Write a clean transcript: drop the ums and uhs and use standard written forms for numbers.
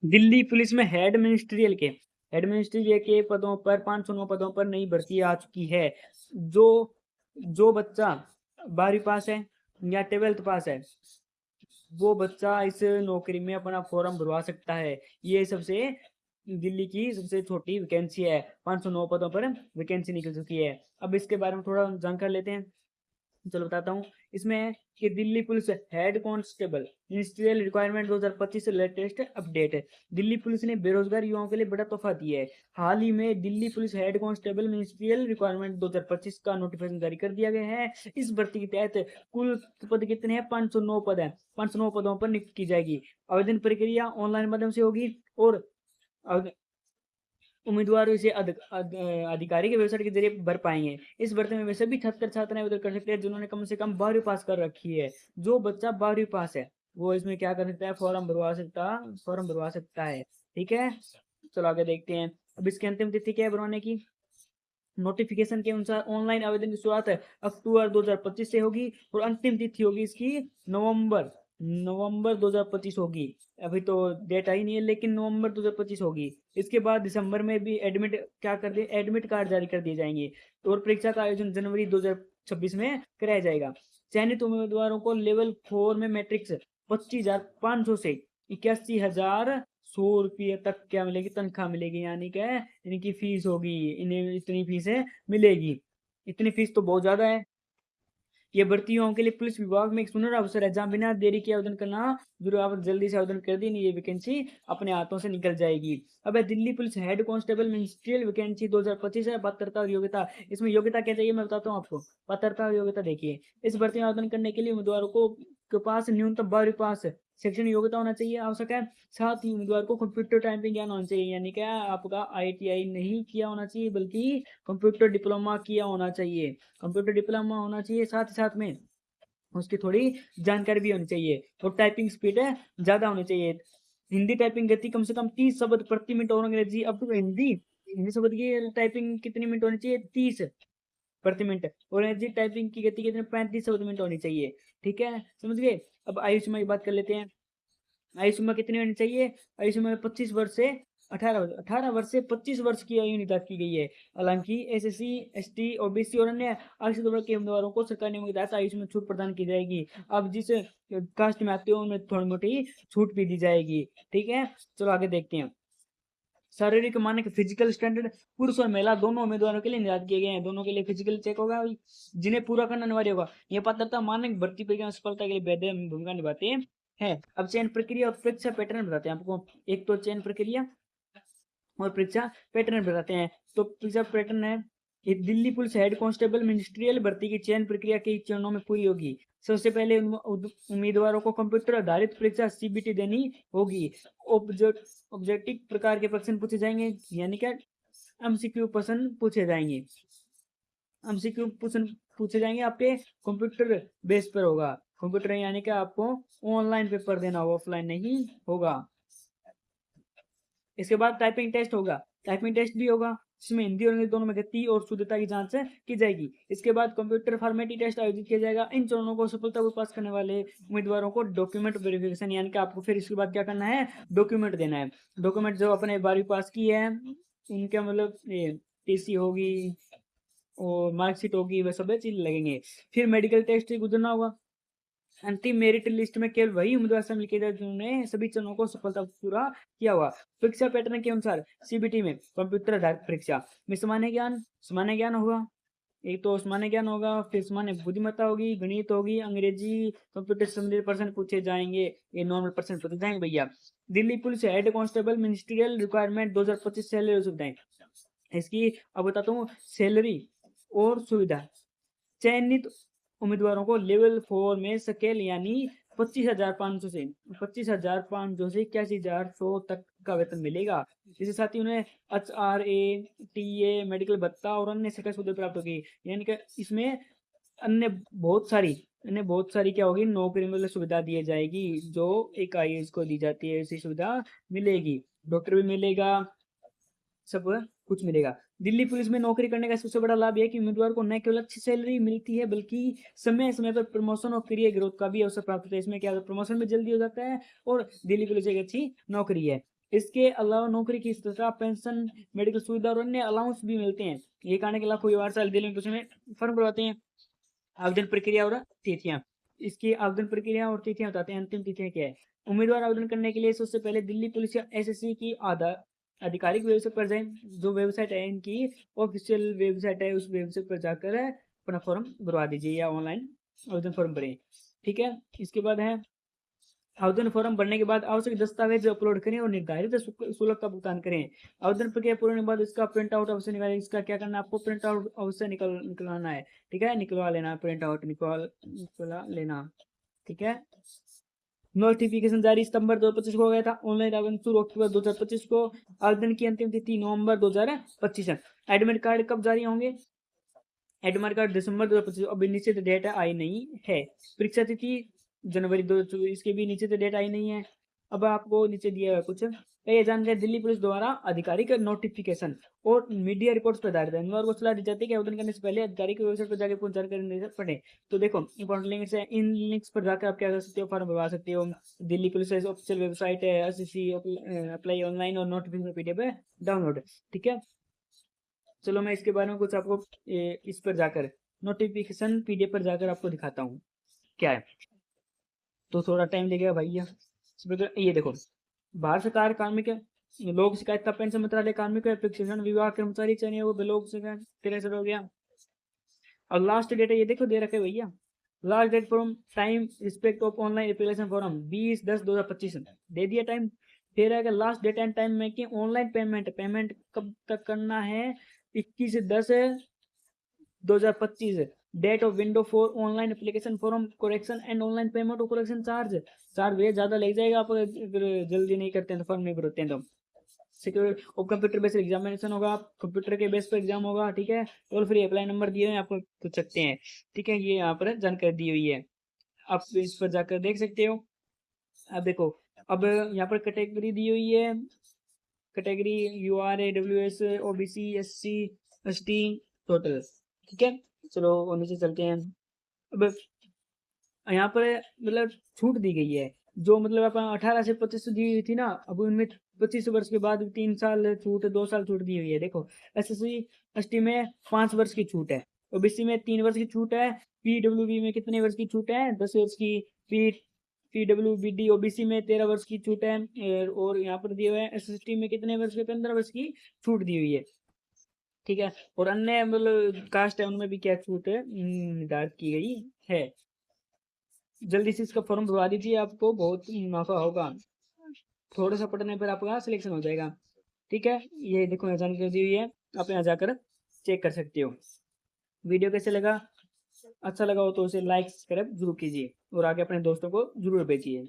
Delhi police में head ministerial के पदों पर 509 पदों पर नई भर्ती आ चुकी है। जो जो बच्चा 12वीं पास है या 12th पास है, वो बच्चा इस नौकरी में अपना फॉर्म भरवा सकता है। ये सबसे दिल्ली की सबसे छोटी वैकेंसी है। 509 पदों पर वैकेंसी निकल चुकी है। अब इसके बारे में थोड़ा जानकारी लेते हैं। चलो बताता हूँ। इसमें है कि Delhi police head constable ministerial requirement 2025 से लेटेस्ट अपडेट है। दिल्ली पुलिस ने बेरोजगार युवाओं के लिए बड़ा तोहफा दिया है। हाल ही में Delhi police head constable ministerial requirement 2025 का नोटिफिकेशन जारी कर दिया गया है। इस भर्ती के तहत कुल पद कितने हैं? 509 पद हैं। 509 पदों पर नियुक्ति की जाएगी। आवेदन प्रक्रिया ऑनलाइन माध्यम से होगी और उम्मीदवार इसे आधिकारिक वेबसाइट के जरिए भर पाएंगे। इस भर्ती में वे सभी छात्र छात्राएं आवेदन कर सकते हैं जिन्होंने कम से कम 12वीं पास कर रखी है। जो बच्चा 12वीं पास है वो इसमें क्या कर सकता है? फॉर्म भरवा सकता है। ठीक है, चलो आगे देखते हैं। अब इसकी अंतिम तिथि क्या है भरवाने की? नोटिफिकेशन के अनुसार ऑनलाइन आवेदन की शुरुआत अक्टूबर 2025 से होगी और अंतिम तिथि होगी इसकी नवंबर नवंबर 2025 होगी। अभी तो डेट आई नहीं है लेकिन नवंबर 2025 होगी। इसके बाद दिसंबर में भी एडमिट कार्ड जारी कर दिए जाएंगे और परीक्षा का आयोजन जनवरी 2026 में कराया जाएगा। चयनित उम्मीदवारों को लेवल 4 में मैट्रिक्स 25,500 से 81,100 रुपये तक क्या मिलेगी? तनख्वाह मिलेगी। यानी क्या है? इनकी फीस होगी। इन्हें इतनी फीसें मिलेगी। इतनी फीस तो बहुत ज्यादा है। ये भर्तियों के लिए पुलिस विभाग में एक सुनहरा अवसर है जहां बिना देरी के आवेदन करना जरूर। आप जल्दी से आवेदन कर दी, नहीं ये वैकेंसी अपने हाथों से निकल जाएगी। अब है Delhi police head constable ministerial vacancy 2025 है। पात्रता और योग्यता, इसमें योग्यता क्या चाहिए मैं बताता हूँ आपको। पात्रता और योग्यता देखिए, इस भर्ती में आवेदन करने के लिए उम्मीदवारों को के पास न्यूनतम 12वीं पास शैक्षणिक योग्यता होना चाहिए, आवश्यक है। साथ ही उम्मीदवार को कंप्यूटर टाइपिंग ज्ञान होना चाहिए। यानी क्या, आपका आईटीआई नहीं किया होना चाहिए बल्कि कंप्यूटर डिप्लोमा किया होना चाहिए। कंप्यूटर डिप्लोमा होना चाहिए। साथ ही साथ में उसकी थोड़ी जानकारी भी होनी चाहिए और टाइपिंग स्पीड है ज्यादा होनी चाहिए। हिंदी टाइपिंग गति कम से कम 30 शब्द प्रति मिनट और अंग्रेजी अब तो हिंदी हिंदी शब्द की टाइपिंग कितनी मिनट होनी चाहिए? 30 प्रति मिनट। और अंग्रेजी टाइपिंग की गति कितनी? 35 शब्द मिनट होनी चाहिए। ठीक है, समझ गए। अब आयु सीमा की बात कर लेते हैं। आयु सीमा कितनी होनी चाहिए? आयु सीमा 25 वर्ष से 18 वर्ष से 25 वर्ष की आयु निर्धारित की गई है। हालांकि एसएससी, एसटी, ओबीसी और अन्य आरक्षित वर्ग के उम्मीदवारों को सरकार नियमों के तहत आयु में छूट प्रदान की जाएगी। अब जिस कास्ट में आते हो उनमें थोड़ी मोटी छूट भी दी जाएगी। ठीक है, चलो आगे देखते हैं। शारीरिक मानक फिजिकल स्टैंडर्ड पुरुष और महिला दोनों उम्मीदवारों के लिए निर्धारित किए गए हैं। दोनों के लिए फिजिकल चेक होगा जिन्हें पूरा करना अनिवार्य होगा। यह पात्रता मानक भर्ती प्रक्रिया में सफलता के लिए वैध भूमिका निभाते हैं। अब चयन प्रक्रिया और परीक्षा पैटर्न बताते हैं आपको। एक तो चयन प्रक्रिया और परीक्षा पैटर्न बताते हैं। तो परीक्षा पैटर्न है कि Delhi police head constable ministerial भर्ती की चयन प्रक्रिया कई चरणों में पूरी होगी। सबसे पहले उम्मीदवारों को कंप्यूटर आधारित परीक्षा सीबीटी देनी होगी। ऑब्जेक्टिव प्रकार के प्रश्न पूछे जाएंगे। यानी क्या, एमसीक्यू प्रश्न पूछे जाएंगे। एमसीक्यू प्रश्न पूछे जाएंगे आपके कंप्यूटर बेस पर होगा। कंप्यूटर यानी कि आपको ऑनलाइन पेपर देना होगा, ऑफलाइन नहीं होगा। इसके बाद टाइपिंग टेस्ट होगा। टाइपिंग टेस्ट भी होगा जिसमें हिंदी और अंग्रेजी दोनों में गति और शुद्धता की जांच की जाएगी। इसके बाद कंप्यूटर फॉर्मेटिंग टेस्ट आयोजित किया जाएगा। इन चरणों को सफलतापूर्वक पास करने वाले उम्मीदवारों को डॉक्यूमेंट वेरिफिकेशन, यानी कि आपको फिर इसके बाद क्या करना है? डॉक्यूमेंट देना है। डॉक्यूमेंट जो अपने 12वीं पास की है उनके मतलब टीसी होगी और मार्कशीट होगी, वह सब चीज लगेंगे। फिर मेडिकल टेस्ट से गुजरना होगा। अंतिम मेरिट लिस्ट में केवल वही उम्मीदवार शामिल किए जाए जिन्होंने सभी चरणों को सफलता पूरा किया हुआ। परीक्षा पैटर्न के अनुसार सीबीटी में कंप्यूटर आधारित परीक्षा में सामान्य ज्ञान होगा। एक तो सामान्य ज्ञान होगा, फिर सामान्य बुद्धिमत्ता होगी, गणित होगी, अंग्रेजी, कंप्यूटर से संबंधित प्रश्न पूछे जाएंगे। ये नॉर्मल प्रश्न पूछे जाएंगे भैया। Delhi police head constable ministerial requirement 2025 salary और सुविधाएं। इसकी अब बताता हूँ सैलरी और सुविधा। चयनित उम्मीदवारों को लेवल 4 में स्केल यानी 25,500 से 81,100 तक का वेतन मिलेगा। इसके साथ ही उन्हें HRA, TA, मेडिकल भत्ता और अन्य सरकारी सुविधा प्राप्त होगी। यानी कि इसमें अन्य बहुत सारी क्या होगी? नौकरी में सुविधा दी जाएगी जो एक आईएएस को दी जाती है। ऐसी सुविधा मिलेगी। डॉक्टर भी मिलेगा, सब कुछ मिलेगा। दिल्ली पुलिस में नौकरी करने का सबसे बड़ा लाभ यह है कि उम्मीदवार को न केवल अच्छी सैलरी मिलती है बल्कि समय समय पर प्रमोशन और करियर ग्रोथ का भी अवसर प्राप्त होता है। इसमें क्या होता है? प्रमोशन भी जल्दी हो जाता है और दिल्ली पुलिस एक अच्छी नौकरी है। इसके अलावा नौकरी की स्थिरता, पेंशन, मेडिकल सुविधा और अन्य अलाउंस भी मिलते हैं। ये कहने के अलावा कोई 8 साल दिल्ली में कुछ में फर्म करवाते हैं। आवेदन प्रक्रिया और तिथियां, इसकी आवेदन प्रक्रिया और तिथियां बताते हैं। अंतिम तिथियां क्या है? उम्मीदवार आवेदन करने के लिए सबसे पहले दिल्ली पुलिस या एसएससी की आधिकारिक वेबसाइट पर जाएं। जो वेबसाइट है इनकी ऑफिशियल वेबसाइट है, उस वेबसाइट पर जाकर अपना फॉर्म भरवा दीजिए या ऑनलाइन आवेदन फॉर्म भरें। ठीक है, इसके बाद है आवेदन फॉर्म भरने के बाद आवश्यक दस्तावेज अपलोड करें और निर्धारित शुल्क का भुगतान करें। आवेदन प्रक्रिया पूर्ण होने के बाद इसका प्रिंट आउट अवश्य निकालें। इसका क्या करना है आपको? प्रिंट आउट अवश्य निकलवाना है। ठीक है, निकलवा लेना, प्रिंट आउट निकलवा लेना। ठीक है, नोटिफिकेशन जारी सितंबर 2025 को हो गया था। ऑनलाइन आवेदन शुरू अक्टूबर 2025 को। आवेदन की अंतिम तिथि नवंबर 2025 है। एडमिट कार्ड कब जारी होंगे? एडमिट कार्ड दिसंबर 2025। अभी निश्चित डेट आई नहीं है। परीक्षा तिथि जनवरी 2024, इसके भी निश्चित डेट आई नहीं है। अब आपको नीचे दिया हुआ कुछ ये जानकारी दिल्ली पुलिस द्वारा आधिकारिक नोटिफिकेशन और मीडिया रिपोर्ट्स पर आधारित है। उम्मीदवार को सलाह दी जाती है कि आवेदन करने से पहले आधिकारिक वेबसाइट पर जाकर पूर्ण जानकारी पढ़ें। तो देखो इंपॉर्टेंट लिंक्स है, इन लिंक्स पर जाकर आप क्या कर सकते हो? फॉर्म भरवा सकते हो। दिल्ली पुलिस ऑफिशियल वेबसाइट है, एसएससी अप्लाई ऑनलाइन और नोटिफिकेशन पीडीएफ है डाउनलोड। ठीक है, चलो मैं इसके बारे में कुछ आपको इस पर जाकर नोटिफिकेशन पीडीएफ पर जाकर आपको दिखाता हूँ क्या है। तो थोड़ा टाइम लगेगा भैया। ये देखो, भारत सरकार कार्मिक लोक शिकायत पेंशन मंत्रालय कार्मिक प्रशिक्षण विभाग कर्मचारी चयन वो लोक शिकायत 63 हो गया। और लास्ट डेट है ये देखो दे रखे भैया, last date from time respect of online application form 20/10/2025 दे दिया टाइम। फिर आएगा लास्ट डेट एंड टाइम में कि ऑनलाइन पेमेंट कब तक करना है? 21/10/2025। Date of window for online application form correction and online payment और करेक्शन चार्ज भैया ज्यादा लग जाएगा आप अगर जल्दी नहीं करते हैं तो फॉर्म नहीं भरते हैं तो। सिक्योर और कंप्यूटर बेस्ड एग्जामिनेशन होगा, कंप्यूटर के बेस पर एग्जाम होगा। ठीक है, टोल फ्री अप्लाई नंबर दिए हैं आपको, पूछ सकते हैं। ठीक है, ये यहाँ पर जानकारी दी हुई है, आप इस पर जाकर देख सकते हो। अब देखो, अब यहाँ पर कैटेगरी दी हुई है, category URA WS OBC SC ST total. ठीक है, चलो वो नीचे चलते हैं। अब यहाँ पर मतलब छूट दी गई है, जो मतलब अपन 18 से 25 दी हुई थी ना, अब उनमें 25 वर्ष के बाद 3 साल छूट, 2 साल छूट दी हुई है। देखो SC ST में 5 वर्ष की छूट है, ओबीसी में 3 वर्ष की छूट है, PWB में कितने वर्ष की छूट है? 10 वर्ष की। PWBD OBC में 13 वर्ष की छूट है। और यहाँ पर दिए हुए हैं SST में कितने वर्ष के? 15 वर्ष की छूट दी हुई है। ठीक है, और अन्य मतलब कास्ट है उनमें भी क्या छूट है निर्धारित की गई है। जल्दी से इसका फॉर्म भरवा दीजिए, आपको बहुत मुनाफा होगा। थोड़ा सा पढ़ने पर आपका सिलेक्शन हो जाएगा। ठीक है, ये देखो यहाँ जानकारी दी हुई है, आप यहाँ जाकर चेक कर सकते हो। वीडियो कैसे लगा? अच्छा लगा हो तो उसे लाइक सब्सक्राइब जरूर कीजिए और आगे अपने दोस्तों को जरूर भेजिए।